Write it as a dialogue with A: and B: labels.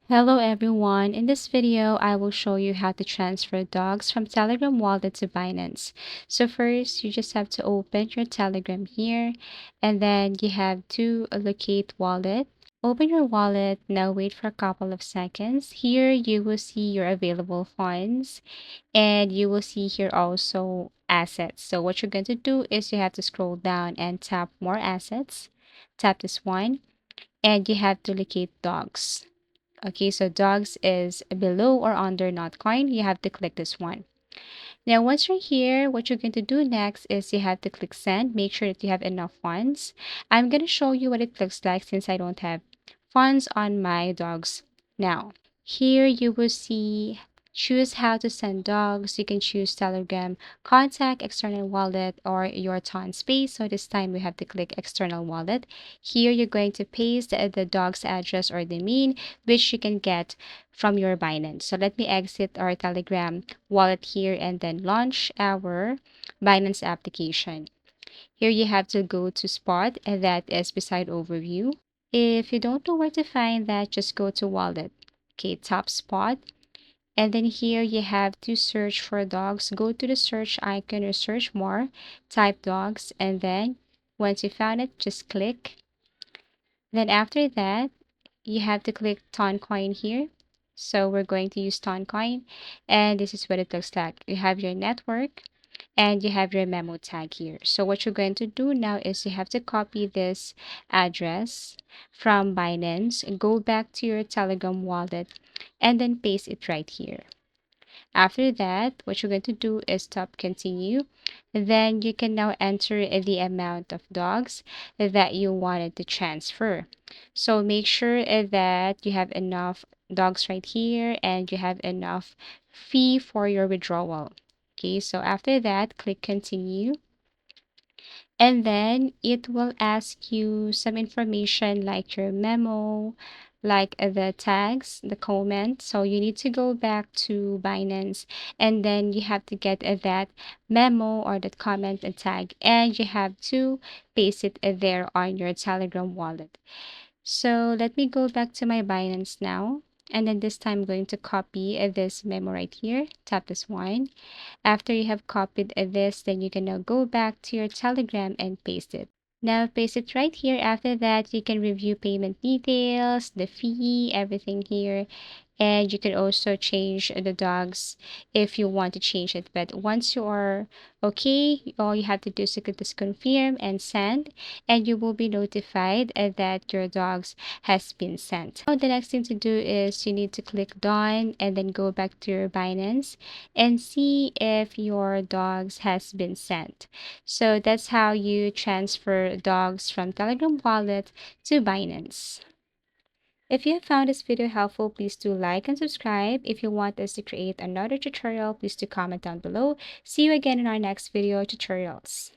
A: Hello everyone. In this video, I will show you how to transfer dogs from Telegram wallet to Binance. So first, you just have to open your Telegram here, and then you have to locate wallet. Open your wallet. Now wait for a couple of seconds. Here you will see your available funds, and you will see here also assets. So what you're going to do is you have to scroll down and tap more assets. Tap this one, and you have to locate dogs. Okay, so dogs is below or under not coin. You have to click this one. Now, once you're here, what you're going to do next is you have to click send. Make sure that you have enough funds. I'm going to show you what it looks like since I don't have funds on my dogs now. Here you will see choose how to send dogs. You can choose Telegram, contact, external wallet, or your ton space. So this time we have to click external wallet. Here you're going to paste the dog's address or the mean, which you can get from your Binance. So let me exit our Telegram wallet here and then launch our Binance application. Here you have to go to spot, and that is beside overview. If you don't know where to find that, just go to wallet. Okay, top spot. And then here you have to search for dogs. Go to the search icon or search more, type dogs, and then once you found it, just click. Then after that, you have to click Toncoin here. So we're going to use Toncoin, and this is what it looks like. You have your network and you have your memo tag here. So what you're going to do now is you have to copy this address from Binance, go back to your Telegram wallet, and then paste it right here. After that, what you're going to do is tap continue. Then you can now enter the amount of dogs that you wanted to transfer. So make sure that you have enough dogs right here and you have enough fee for your withdrawal. Okay, so after that, click continue. And then it will ask you some information like your memo, like the tags, the comment. So you need to go back to Binance and then you have to get that memo or that comment and tag, and you have to paste it there on your Telegram wallet. So let me go back to my Binance now. And then this time I'm going to copy this memo right here. Tap this one. After you have copied this, then you can now go back to your Telegram and paste it. Now paste it right here. After that, you can review payment details, the fee, everything here. And you can also change the dogs if you want to change it. But once you are okay, all you have to do is click this confirm and send, and you will be notified that your dogs has been sent. Now the next thing to do is you need to click done and then go back to your Binance and see if your dogs has been sent. So that's how you transfer dogs from Telegram wallet to Binance. If you have found this video helpful, please do like and subscribe. If you want us to create another tutorial, please do comment down below. See you again in our next video tutorials.